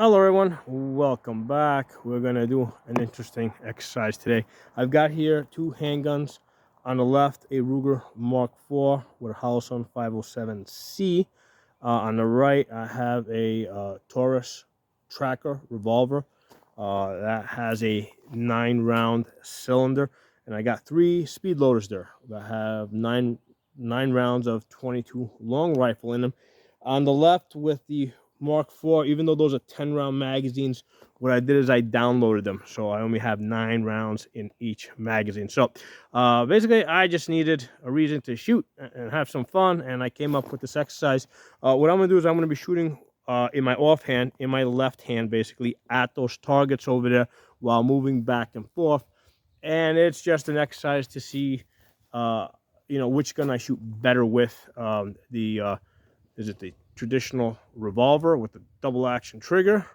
Hello everyone, welcome back. We're gonna do an interesting exercise today. I've got here two handguns. On the left, a Ruger Mark IV with a Holosun 507C. On the right, I have a Taurus Tracker Revolver that has a 9-round cylinder, and I got three speed loaders there that have nine rounds of 22 long rifle in them. On the left, with the Mark IV, even though those are 10-round magazines, what I did is I downloaded them, so I only have 9 rounds in each magazine. So basically, I just needed a reason to shoot and have some fun, and I came up with this exercise. What I'm going to do is I'm going to be shooting in my offhand, in my left hand, basically, at those targets over there while moving back and forth. And it's just an exercise to see, which gun I shoot better with. Is it the traditional revolver with the double action trigger,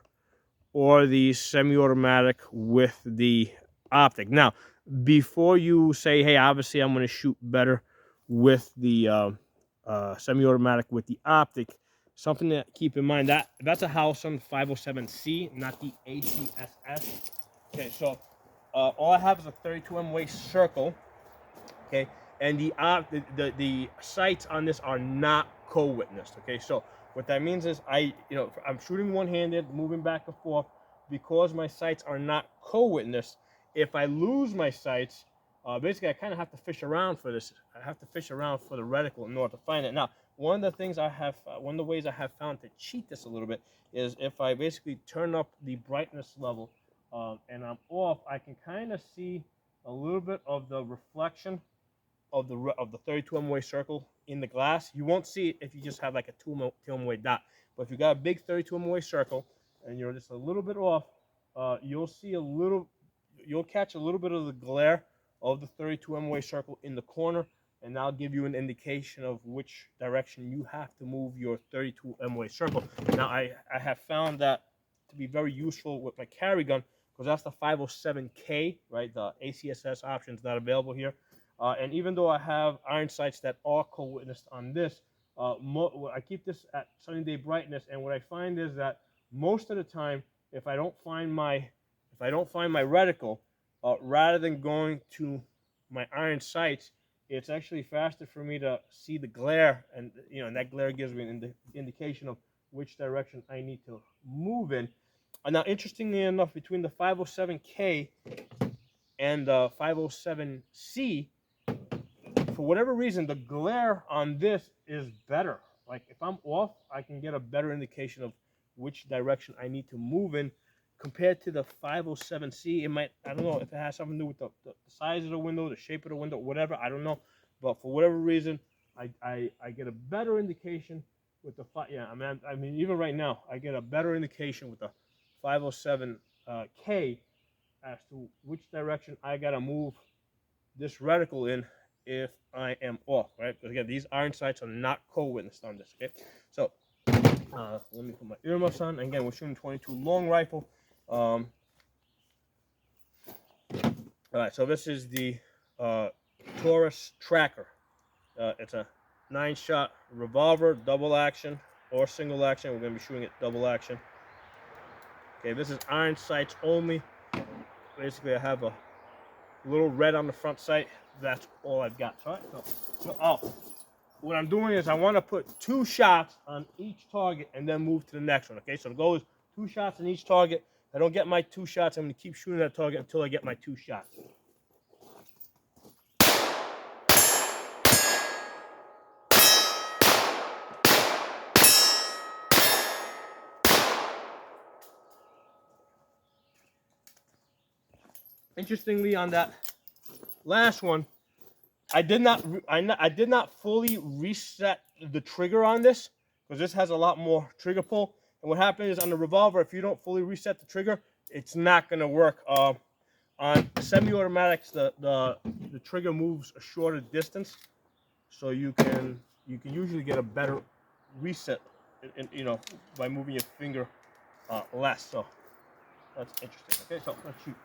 or the semi-automatic with the optic? Now, before you say, hey, obviously I'm going to shoot better with the semi-automatic with the optic, something to keep in mind, that's a Holosun 507C, not the ACSS. Okay, so all I have is a 32 MOA circle. Okay, and the sights on this are not co-witnessed. Okay, so what that means is I'm shooting one-handed, moving back and forth, because my sights are not co-witnessed. If I lose my sights, basically I kind of have to fish around for this. I have to fish around for the reticle in order to find it. Now, one of the ways I have found to cheat this a little bit is if I basically turn up the brightness level and I'm off, I can kind of see a little bit of the reflection of the 32 MOA circle in the glass. You won't see it if you just have like a 2 MOA dot. But if you got a big 32 MOA circle and you're just a little bit off, you'll catch a little bit of the glare of the 32 MOA circle in the corner, and that'll give you an indication of which direction you have to move your 32 MOA circle. Now, I have found that to be very useful with my carry gun, because that's the 507K, right? The ACSS option is not available here. And even though I have iron sights that are co-witnessed on this, I keep this at sunny day brightness, and what I find is that most of the time, if I don't find my reticle, rather than going to my iron sights, it's actually faster for me to see the glare, and that glare gives me an indication of which direction I need to move in. Now, interestingly enough, between the 507K and the 507C, for whatever reason, the glare on this is better. Like, if I'm off, I can get a better indication of which direction I need to move in, compared to the 507C. I don't know if it has something to do with the size of the window, the shape of the window, whatever, I don't know. But for whatever reason, I get a better indication with the I mean, even right now, I get a better indication with the 507K as to which direction I gotta move this reticle in if I am off, right? Because again, these iron sights are not co-witnessed on this. Okay, so let me put my earmuffs on. Again, we're shooting 22 long rifle. All right, so this is the Taurus Tracker. It's a 9-shot revolver, double action or single action. We're going to be shooting it double action. Okay, this is iron sights only. Basically, I have a little red on the front sight. That's all I've got. All right, what I'm doing is I want to put 2 shots on each target and then move to the next one. Okay, so the goal is 2 shots on each target. If I don't get my 2 shots, I'm going to keep shooting that target until I get my 2 shots. Interestingly, on that last one, I did not fully reset the trigger on this, because this has a lot more trigger pull. And what happens is, on the revolver, if you don't fully reset the trigger, it's not going to work. On semi-automatics, the trigger moves a shorter distance, so you can usually get a better reset, by moving your finger less. So that's interesting. Okay, so let's shoot.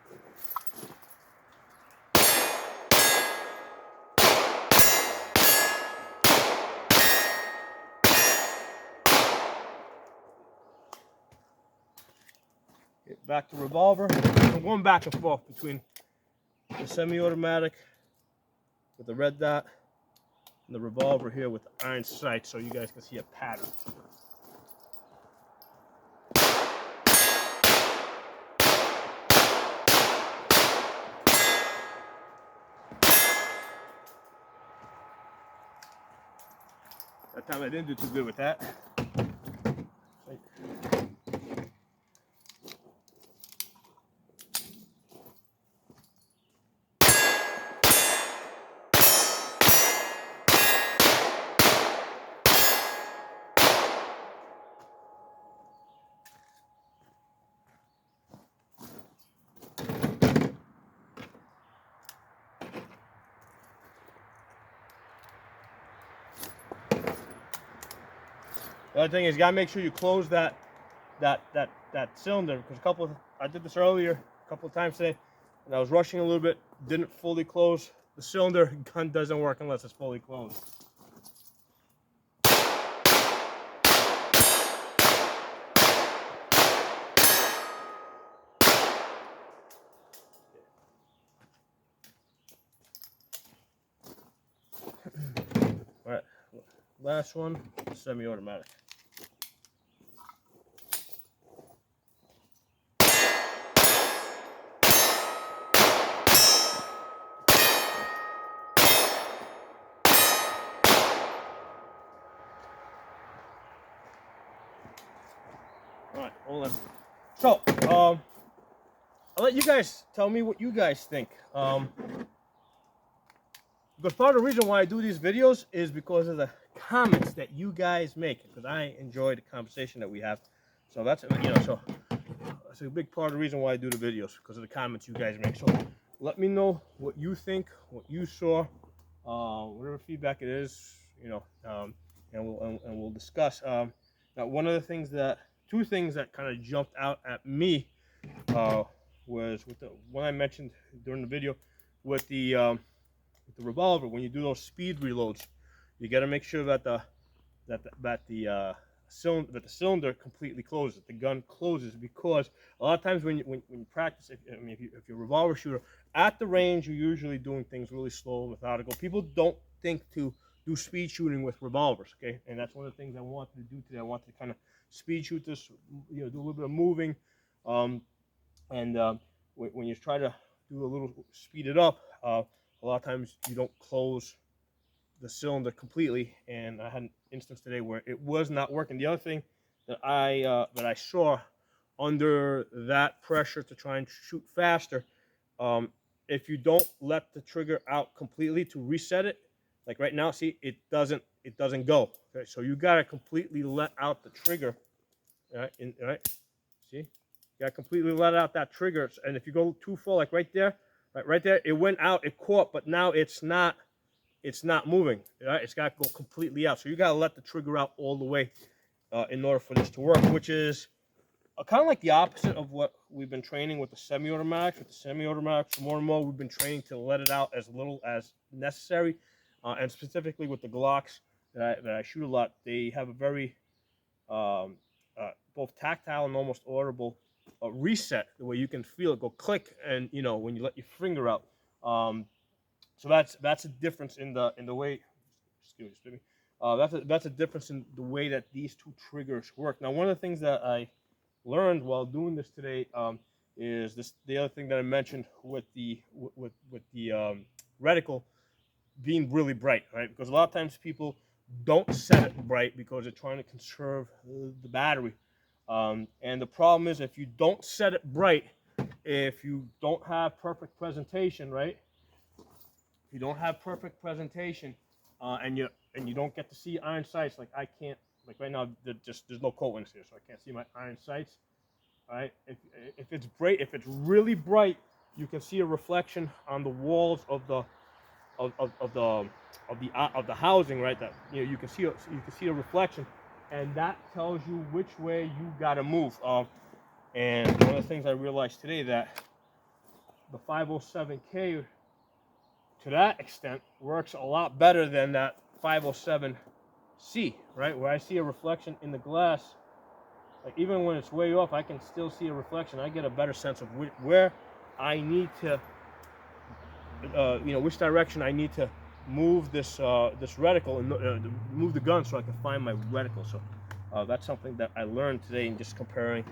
Get back to Revolver. I'm going back and forth between the semi-automatic with the red dot and the Revolver here with the iron sight, so you guys can see a pattern. That time I didn't do too good with that. The other thing is, you gotta make sure you close that cylinder, because I did this earlier a couple of times today, and I was rushing a little bit, didn't fully close the cylinder. Gun doesn't work unless it's fully closed. All right, last one, semi-automatic. All right, hold on. So, I'll let you guys tell me what you guys think. Because part of the reason why I do these videos is because of the comments that you guys make, because I enjoy the conversation that we have. So that's, so that's a big part of the reason why I do the videos, because of the comments you guys make. So let me know what you think, what you saw, whatever feedback it is, and we'll discuss. Now, two things that kind of jumped out at me was with the one I mentioned during the video with the Revolver. When you do those speed reloads, you got to make sure that the cylinder completely closes, the gun closes, because a lot of times when you practice, if you're a revolver shooter at the range, you're usually doing things really slow, methodical. People don't think to do speed shooting with revolvers, okay? And that's one of the things I wanted to do today. I wanted to kind of speed shoot this, do a little bit of moving, when you try to do a little speed it up, a lot of times you don't close the cylinder completely, and I had an instance today where it was not working. The other thing that I saw under that pressure to try and shoot faster, if you don't let the trigger out completely to reset it, like right now, see, it doesn't go. Okay, so you gotta completely let out the trigger. All right, see, you gotta completely let out that trigger, and if you go too full, like right there, it went out, it caught, but now it's not moving. Right? It's got to go completely out. So you got to let the trigger out all the way in order for this to work, which is kind of like the opposite of what we've been training with the semi-automatics. With the semi-automatics, more and more we've been training to let it out as little as necessary, and specifically with the Glocks that I shoot a lot, they have a very both tactile and almost audible reset, the way you can feel it go click, and when you let your finger out. So that's a difference in the way. Excuse me. That's a difference in the way that these two triggers work. Now, one of the things that I learned while doing this today is the other thing that I mentioned with the reticle being really bright, right? Because a lot of times people don't set it bright because they're trying to conserve the battery. And the problem is, if you don't set it bright, if you don't have perfect presentation, right? If you don't have perfect presentation, and you don't get to see iron sights, like I can't, like right now, there's no coatings here, so I can't see my iron sights. All right, if it's bright, if it's really bright, you can see a reflection on the walls of the housing, right? That you can see a reflection, and that tells you which way you gotta move. And one of the things I realized today, that the 507K to that extent works a lot better than that 507C, right? Where I see a reflection in the glass like even when it's way off, I can still see a reflection. I get a better sense of where I need to, you know, which direction I need to move this this reticle and move the gun so I can find my reticle. So that's something that I learned today in just comparing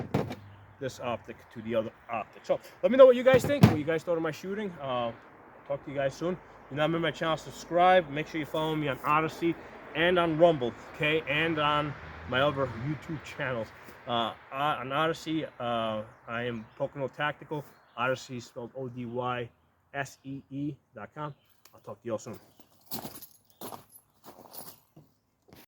this optic to the other optic. So let me know what you guys think, what you guys thought of my shooting. Talk to you guys soon. If you're not a member of my channel, subscribe. Make sure you follow me on Odyssey and on Rumble, okay, and on my other YouTube channels. On Odyssey, I am Pocono Tactical. Odyssey spelled ODYSEE.com. I'll talk to you all soon.